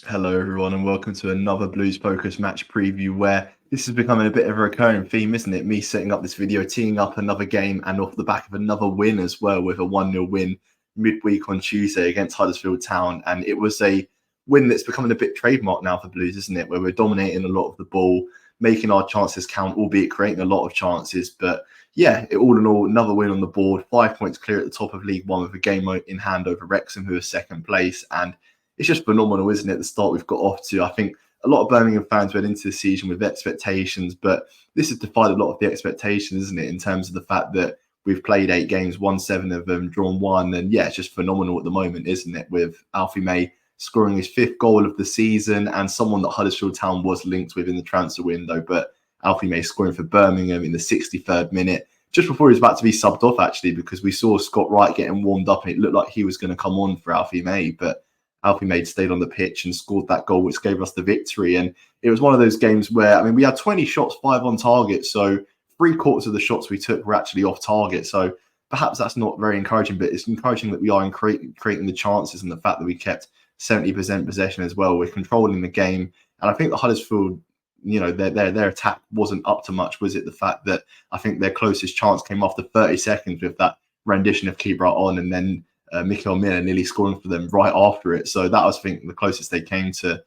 Hello, everyone, and welcome to another Blues Focus match preview where this is becoming a bit of a recurring theme, isn't it? Me setting up this video, teeing up another game and off the back of another win as well with a 1-0 win midweek on Tuesday against Huddersfield Town. And it was a win that's becoming a bit trademark now for Blues, isn't it? Where we're dominating a lot of the ball, making our chances count, albeit creating a lot of chances. But yeah, all in all, another win on the board, 5 points clear at the top of League One with a game in hand over Wrexham, who are second place. And it's just phenomenal, isn't it? The start we've got off to. I think a lot of Birmingham fans went into the season with expectations, but this has defied a lot of the expectations, isn't it? In terms of the fact that we've played 8 games, won 7 of them, drawn 1. And yeah, it's just phenomenal at the moment, isn't it? With Alfie May scoring his 5th goal of the season and someone that Huddersfield Town was linked with in the transfer window. But Alfie May scoring for Birmingham in the 63rd minute, just before he was about to be subbed off, actually, because we saw Scott Wright getting warmed up and it looked like he was going to come on for Alfie May. But Alfie May stayed on the pitch and scored that goal, which gave us the victory. And it was one of those games where, I mean, we had 20 shots, 5 on target. So 3/4 of the shots we took were actually off target. So perhaps that's not very encouraging, but it's encouraging that we are creating the chances and the fact that we kept 70% possession as well. We're controlling the game. And I think the Huddersfield, their attack wasn't up to much, was it? The fact that I think their closest chance came after 30 seconds with that rendition of Keep Right On, and then Mikael Miller nearly scoring for them right after it. So that was, I think, the closest they came to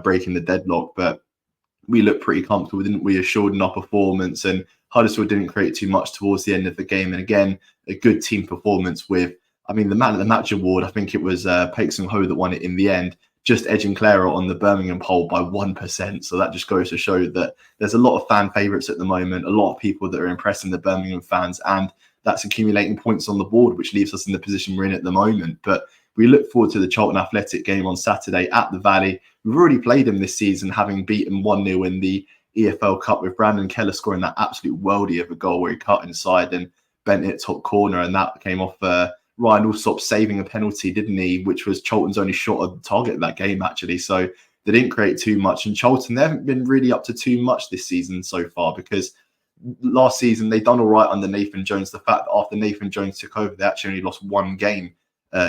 breaking the deadlock. But we looked pretty comfortable, didn't we? Assured in our performance, and Huddersfield didn't create too much towards the end of the game. And again, a good team performance with, I mean, the man of the match award, I think it was Paik Sung Ho that won it in the end, just edging Clara on the Birmingham poll by 1%. So that just goes to show that there's a lot of fan favourites at the moment, a lot of people that are impressing the Birmingham fans, and that's accumulating points on the board, which leaves us in the position we're in at the moment. But we look forward to the Charlton Athletic game on Saturday at the Valley. We've already played them this season, having beaten 1-0 in the EFL Cup, with Brandon Keller scoring that absolute worldie of a goal where he cut inside and bent it top corner. And that came off Ryan Alsop saving a penalty, didn't he? Which was Charlton's only shot at the target of that game, actually. So they didn't create too much. And Charlton, they haven't been really up to too much this season so far, because last season they done all right under Nathan Jones. The fact that after Nathan Jones took over, they actually only lost 1 game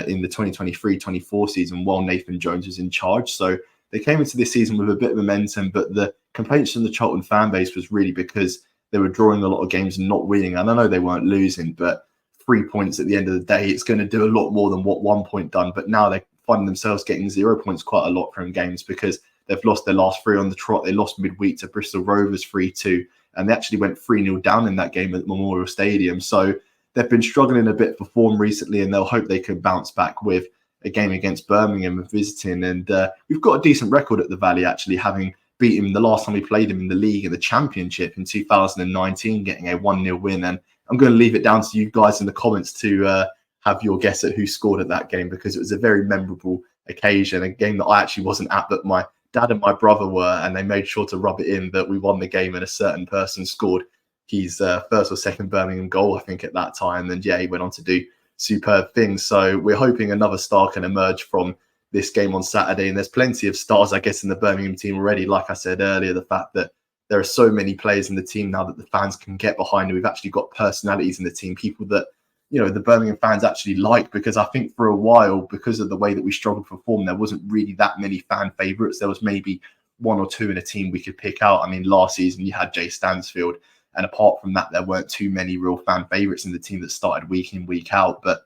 in the 2023-24 season while Nathan Jones was in charge. So they came into this season with a bit of momentum, but the complaints from the Charlton fan base was really because they were drawing a lot of games and not winning. And I know they weren't losing, but 3 points at the end of the day, it's going to do a lot more than what 1 point done. But now they find themselves getting 0 points quite a lot from games because they've lost their last 3 on the trot. They lost midweek to Bristol Rovers 3-2. And they actually went 3-0 down in that game at Memorial Stadium. So they've been struggling a bit for form recently, and they'll hope they can bounce back with a game against Birmingham and visiting. And we've got a decent record at the Valley, actually, having beaten the last time we played them in the league in the Championship in 2019, getting a 1-0 win. And I'm going to leave it down to you guys in the comments to have your guess at who scored at that game, because it was a very memorable occasion, a game that I actually wasn't at, but my dad and my brother were, and they made sure to rub it in that we won the game and a certain person scored his first or second Birmingham goal, I think, at that time. And yeah, he went on to do superb things. So we're hoping another star can emerge from this game on Saturday. And there's plenty of stars, I guess, in the Birmingham team already. Like I said earlier, the fact that there are so many players in the team now that the fans can get behind. We've actually got personalities in the team, people that, you know, the Birmingham fans actually like, because I think for a while, because of the way that we struggled for form, there wasn't really that many fan favourites. There was maybe 1 or 2 in a team we could pick out. I mean, last season you had Jay Stansfield, and apart from that, there weren't too many real fan favourites in the team that started week in, week out. But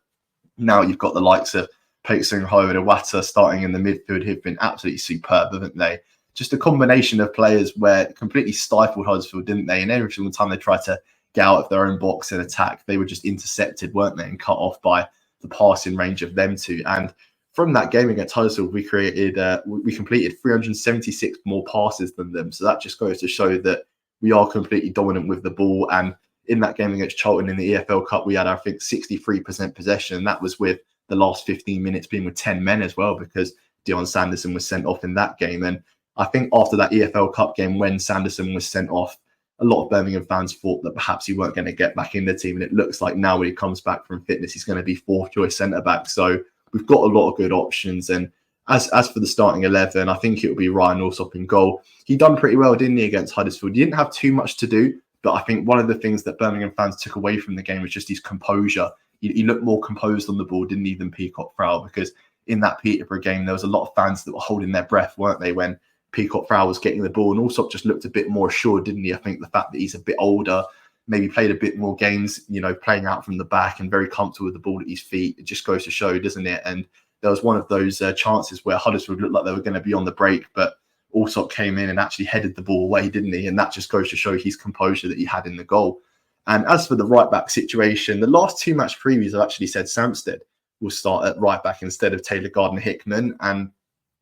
now you've got the likes of Paik Sung Ho and Iwata starting in the midfield, who've been absolutely superb, haven't they? Just a combination of players where completely stifled Huddersfield, didn't they? And every single time they tried to get out of their own box and attack, they were just intercepted, weren't they, and cut off by the passing range of them two. And from that game against Huddersfield, we completed 376 more passes than them. So that just goes to show that we are completely dominant with the ball. And in that game against Charlton in the EFL Cup, we had, I think, 63% possession. And that was with the last 15 minutes being with 10 men as well, because Dion Sanderson was sent off in that game. And I think after that EFL Cup game, when Sanderson was sent off, a lot of Birmingham fans thought that perhaps he weren't going to get back in the team. And it looks like now when he comes back from fitness, he's going to be 4th choice centre-back. So we've got a lot of good options. And as for the starting 11, I think it will be Ryan Alsop in goal. He done pretty well, didn't he, against Huddersfield? He didn't have too much to do, but I think one of the things that Birmingham fans took away from the game was just his composure. He looked more composed on the ball, didn't he, than Peacock Frau, because in that Peterborough game, there was a lot of fans that were holding their breath, weren't they, when Peacock Farrell was getting the ball, and Allsop just looked a bit more assured, didn't he? I think the fact that he's a bit older, maybe played a bit more games, playing out from the back and very comfortable with the ball at his feet, it just goes to show, doesn't it? And there was one of those chances where Huddersfield looked like they were going to be on the break, but Allsop came in and actually headed the ball away, didn't he? And that just goes to show his composure that he had in the goal. And as for the right-back situation, the last two match previews I've actually said Samsted will start at right-back instead of Taylor Gardner-Hickman. And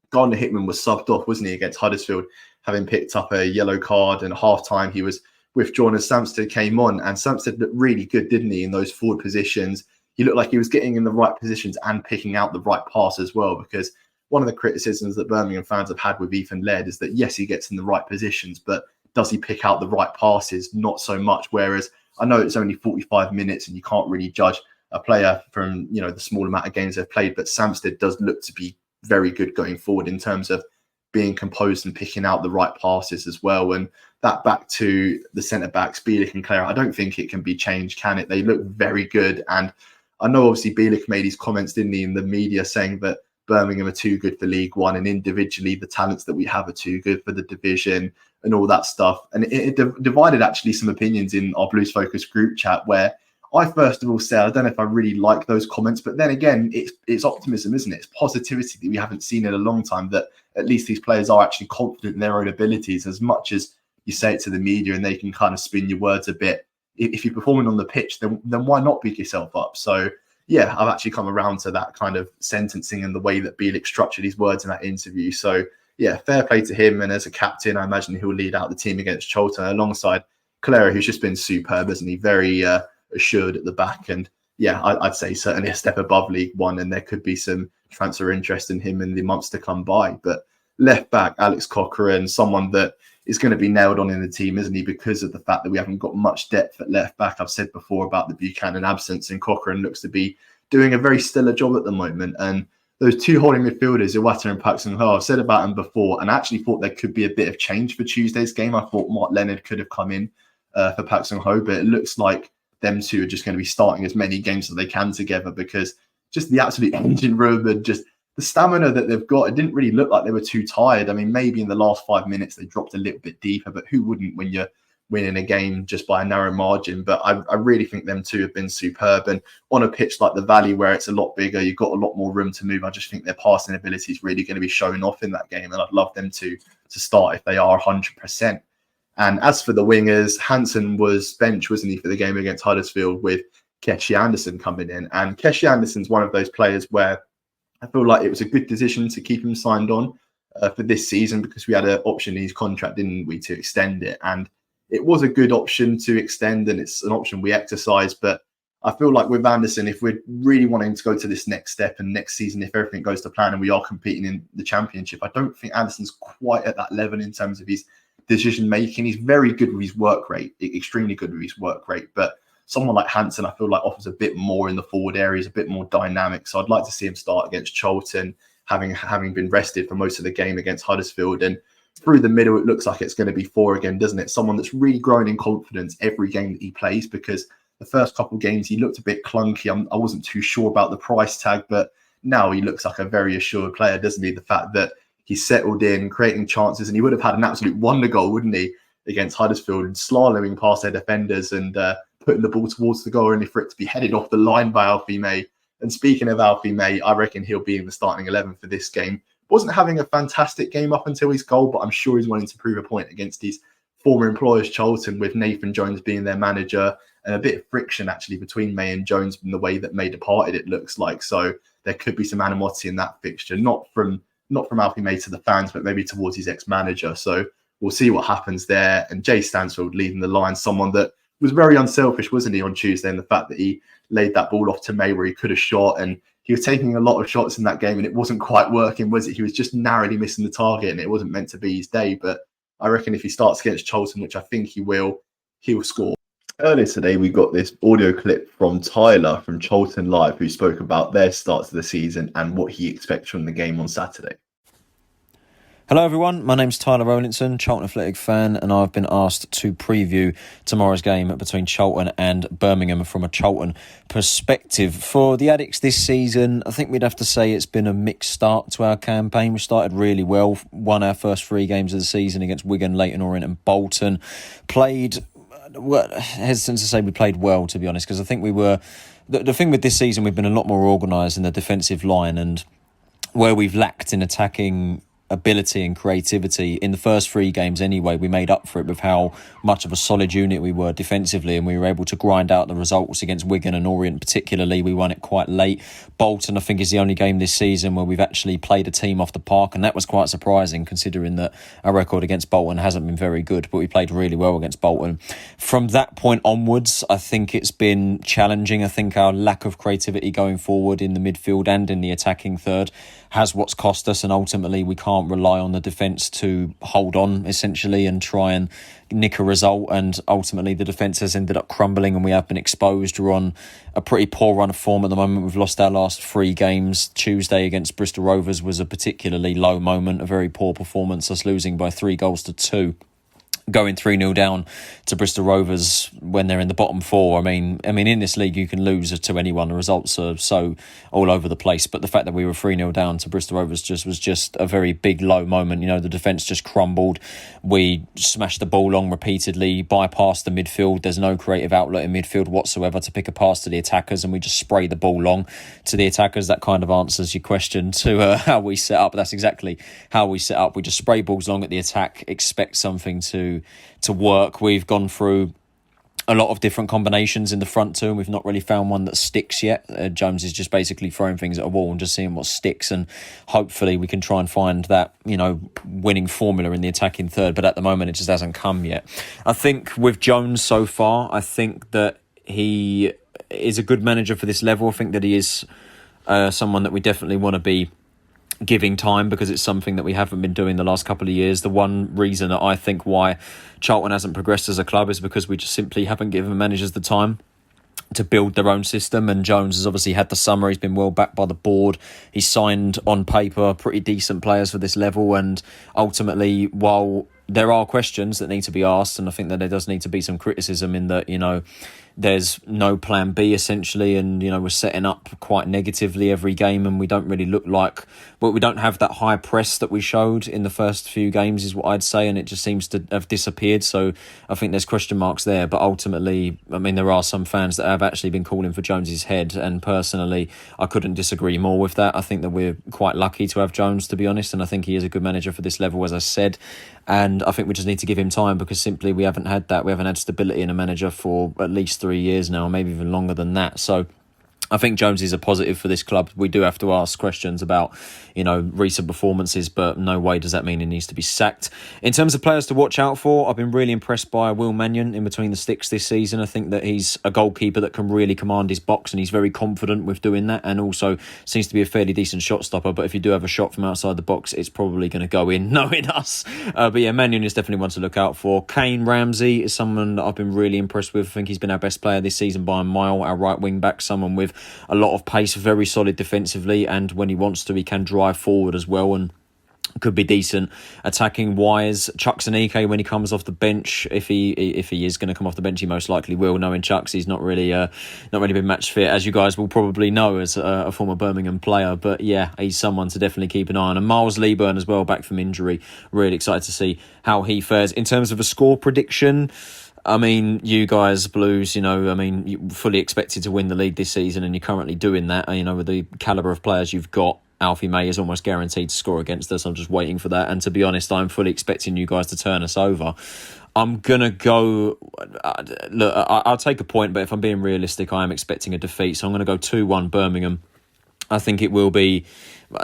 Gardner-Hickman was subbed off, wasn't he, against Huddersfield, having picked up a yellow card, and at half-time he was withdrawn as Samsted came on. And Samsted looked really good, didn't he, in those forward positions? He looked like he was getting in the right positions and picking out the right pass as well, because one of the criticisms that Birmingham fans have had with Ethan Laird is that, yes, he gets in the right positions, but does he pick out the right passes? Not so much. Whereas I know it's only 45 minutes and you can't really judge a player from, the small amount of games they've played, but Samsted does look to be very good going forward in terms of being composed and picking out the right passes as well. And that back to the centre-backs, Bielik and Clara, I don't think it can be changed, can it? They look very good. And I know obviously Bielik made his comments, didn't he, in the media saying that Birmingham are too good for League One, and individually the talents that we have are too good for the division and all that stuff. And it divided actually some opinions in our Blues Focus group chat, where I first of all said, I don't know if I really like those comments, but then again, it's optimism, isn't it? It's positivity that we haven't seen in a long time, that at least these players are actually confident in their own abilities, as much as you say it to the media and they can kind of spin your words a bit. If you're performing on the pitch, then why not pick yourself up? So yeah, I've actually come around to that kind of sentencing and the way that Bielik structured his words in that interview. So yeah, fair play to him. And as a captain, I imagine he'll lead out the team against Charlton alongside Clara, who's just been superb, isn't he? Very assured at the back. And yeah, I'd say certainly a step above League One, and there could be some transfer interest in him in the months to come by. But left back, Alex Cochrane, someone that is going to be nailed on in the team, isn't he? Because of the fact that we haven't got much depth at left back. I've said before about the Buchanan absence, and Cochrane looks to be doing a very stellar job at the moment. And those two holding midfielders, Iwata and Pak Sung-ho, I've said about them before, and I actually thought there could be a bit of change for Tuesday's game. I thought Mark Leonard could have come in for Pak Sung-ho, but it looks like them two are just going to be starting as many games as they can together, because just the absolute engine room and just the stamina that they've got, it didn't really look like they were too tired. I mean, maybe in the last 5 minutes they dropped a little bit deeper, but who wouldn't when you're winning a game just by a narrow margin? But I really think them two have been superb. And on a pitch like the Valley, where it's a lot bigger, you've got a lot more room to move. I just think their passing ability is really going to be showing off in that game. And I'd love them to start if they are 100%. And as for the wingers, Hansen was bench, wasn't he, for the game against Huddersfield, with Keshi Anderson coming in. And Keshi Anderson's one of those players where I feel like it was a good decision to keep him signed on for this season, because we had an option in his contract, didn't we, to extend it. And it was a good option to extend, and it's an option we exercised. But I feel like with Anderson, if we're really wanting to go to this next step and next season, if everything goes to plan and we are competing in the Championship, I don't think Anderson's quite at that level in terms of his decision making. He's very good with his work rate, extremely good with his work rate. But someone like Hansen, I feel like offers a bit more in the forward areas, a bit more dynamic. So I'd like to see him start against Charlton, having been rested for most of the game against Huddersfield. And through the middle, it looks like it's going to be four again, doesn't it? Someone that's really growing in confidence every game that he plays, because the first couple of games he looked a bit clunky. I wasn't too sure about the price tag, but now he looks like a very assured player, doesn't he? The fact that he's settled in, creating chances, and he would have had an absolute wonder goal, wouldn't he, against Huddersfield, and slaloming past their defenders and putting the ball towards the goal, only for it to be headed off the line by Alfie May. And speaking of Alfie May, I reckon he'll be in the starting 11 for this game. Wasn't having a fantastic game up until his goal, but I'm sure he's wanting to prove a point against his former employers, Charlton, with Nathan Jones being their manager, and a bit of friction actually between May and Jones in the way that May departed, it looks like. So there could be some animosity in that fixture, not from Alfie May to the fans, but maybe towards his ex-manager. So we'll see what happens there. And Jay Stansfield leading the line, someone that was very unselfish, wasn't he, on Tuesday, and the fact that he laid that ball off to May where he could have shot, and he was taking a lot of shots in that game and it wasn't quite working, was it? He was just narrowly missing the target and it wasn't meant to be his day. But I reckon if he starts against Charlton, which I think he will score. Earlier today, we got this audio clip from Tyler from Charlton Live, who spoke about their start to the season and what he expects from the game on Saturday. Hello everyone, my name's Tyler Rowlinson, Charlton Athletic fan, and I've been asked to preview tomorrow's game between Charlton and Birmingham from a Charlton perspective. For the Addicts this season, I think we'd have to say it's been a mixed start to our campaign. We started really well, won our first 3 games of the season against Wigan, Leyton Orient and Bolton. Played, hesitant to say we played well, to be honest, because I think we were... The thing with this season, we've been a lot more organised in the defensive line, and where we've lacked in attacking ability and creativity in the first 3 games anyway, we made up for it with how much of a solid unit we were defensively, and we were able to grind out the results against Wigan and Orient particularly. We won it quite late. Bolton, I think, is the only game this season where we've actually played a team off the park, and that was quite surprising considering that our record against Bolton hasn't been very good, but we played really well against Bolton. From that point onwards, I think it's been challenging. I think our lack of creativity going forward in the midfield and in the attacking third has what's cost us, and ultimately we can't rely on the defence to hold on essentially and try and nick a result, and ultimately the defence has ended up crumbling and we have been exposed. We're on a pretty poor run of form at the moment. We've lost our last 3 games. Tuesday against Bristol Rovers was a particularly low moment, a very poor performance, us losing by 3-2. Going 3-0 down to Bristol Rovers when they're in the bottom 4. I mean, in this league you can lose to anyone. The results are so all over the place. But the fact that we were 3-0 down to Bristol Rovers was just a very big low moment. You know, the defence just crumbled. We smashed the ball long repeatedly, bypassed the midfield. There's no creative outlet in midfield whatsoever to pick a pass to the attackers, and we just spray the ball long to the attackers. That kind of answers your question to how we set up. That's exactly how we set up. We just spray balls long at the attack, expect something to work. We've gone through a lot of different combinations in the front two, and we've not really found one that sticks yet. Jones is just basically throwing things at a wall and just seeing what sticks, and hopefully we can try and find that, you know, winning formula in the attacking third, but at the moment it just hasn't come yet. I think with Jones so far, I think that he is a good manager for this level. I think that he is someone that we definitely want to be giving time, because it's something that we haven't been doing the last couple of years. The one reason that I think why Charlton hasn't progressed as a club is because we just simply haven't given managers the time to build their own system, and Jones has obviously had the summer. He's been well backed by the board. He's signed on paper pretty decent players for this level, and ultimately, while there are questions that need to be asked, and I think that there does need to be some criticism in that, you know, there's no plan B essentially, and you know, we're setting up quite negatively every game, and we don't really look like, well, we don't have that high press that we showed in the first few games is what I'd say, and it just seems to have disappeared. So I think there's question marks there, but ultimately, I mean, there are some fans that have actually been calling for Jones's head, and personally I couldn't disagree more with that. I think that we're quite lucky to have Jones, to be honest, and I think he is a good manager for this level, as I said, and I think we just need to give him time, because simply we haven't had that. We haven't had stability in a manager for at least 3 years now, maybe even longer than that. So I think Jones is a positive for this club. We do have to ask questions about, you know, recent performances, but no way does that mean he needs to be sacked. In terms of players to watch out for, I've been really impressed by Will Mannion in between the sticks this season. I think that he's a goalkeeper that can really command his box, and he's very confident with doing that, and also seems to be a fairly decent shot stopper. But if you do have a shot from outside the box, it's probably going to go in, knowing us. But yeah, Mannion is definitely one to look out for. Kane Ramsey is someone that I've been really impressed with. I think he's been our best player this season by a mile, our right wing back, someone with a lot of pace, very solid defensively, and when he wants to, he can drive forward as well, and could be decent attacking wise. Chuks Aneke, when he comes off the bench, if he is going to come off the bench, he most likely will. Knowing Chuks, he's not really been match fit, as you guys will probably know as a former Birmingham player. But yeah, he's someone to definitely keep an eye on. And Miles Leaburn as well, back from injury. Really excited to see how he fares. In terms of a score prediction, I mean, you guys, Blues, you know, I mean, you fully expected to win the league this season, and you're currently doing that. You know, with the calibre of players you've got, Alfie May is almost guaranteed to score against us. I'm just waiting for that. And to be honest, I'm fully expecting you guys to turn us over. I'm going to go... Look, I'll take a point, but if I'm being realistic, I am expecting a defeat. So I'm going to go 2-1 Birmingham. I think it will be...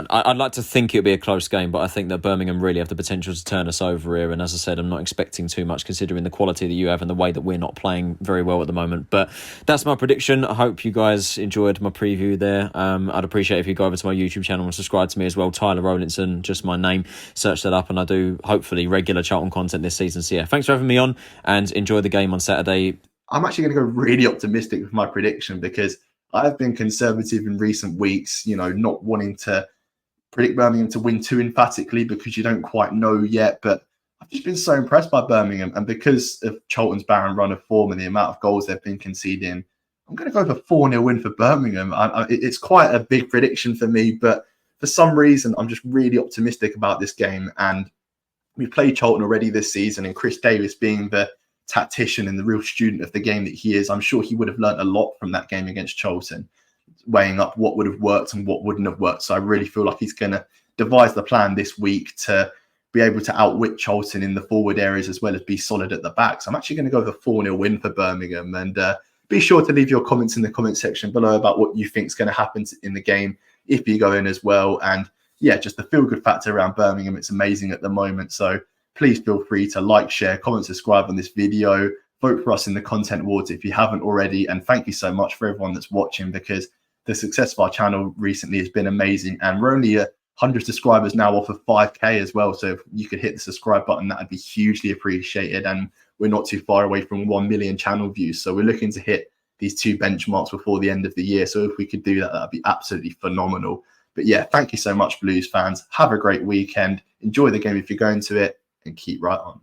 I'd like to think it'll be a close game, but I think that Birmingham really have the potential to turn us over here. And as I said, I'm not expecting too much considering the quality that you have and the way that we're not playing very well at the moment. But that's my prediction. I hope you guys enjoyed my preview there. I'd appreciate if you go over to my YouTube channel and subscribe to me as well. Tyler Rowlinson, just my name. Search that up, and I do hopefully regular Charlton content this season. So yeah, thanks for having me on, and enjoy the game on Saturday. I'm actually going to go really optimistic with my prediction, because I've been conservative in recent weeks, you know, not wanting to predict Birmingham to win too emphatically because you don't quite know yet. But I've just been so impressed by Birmingham. And because of Charlton's barren run of form and the amount of goals they've been conceding, I'm going to go for 4-0 win for Birmingham. It's quite a big prediction for me, but for some reason, I'm just really optimistic about this game. And we've played Charlton already this season, and Chris Davis being the tactician and the real student of the game that he is, I'm sure he would have learnt a lot from that game against Charlton, weighing up what would have worked and what wouldn't have worked. So I really feel like he's going to devise the plan this week to be able to outwit Charlton in the forward areas as well as be solid at the back. So I'm actually going to go with a 4-0 win for Birmingham. And be sure to leave your comments in the comment section below about what you think is going to happen in the game if you go in as well. And yeah, just the feel-good factor around Birmingham, it's amazing at the moment. So please feel free to like, share, comment, subscribe on this video. Vote for us in the content awards if you haven't already. And thank you so much for everyone that's watching, because the success of our channel recently has been amazing. And we're only 100 subscribers now off of 5K as well. So if you could hit the subscribe button, that would be hugely appreciated. And we're not too far away from 1 million channel views. So we're looking to hit these 2 benchmarks before the end of the year. So if we could do that, that'd be absolutely phenomenal. But yeah, thank you so much, Blues fans. Have a great weekend. Enjoy the game if you're going to it, and keep right on.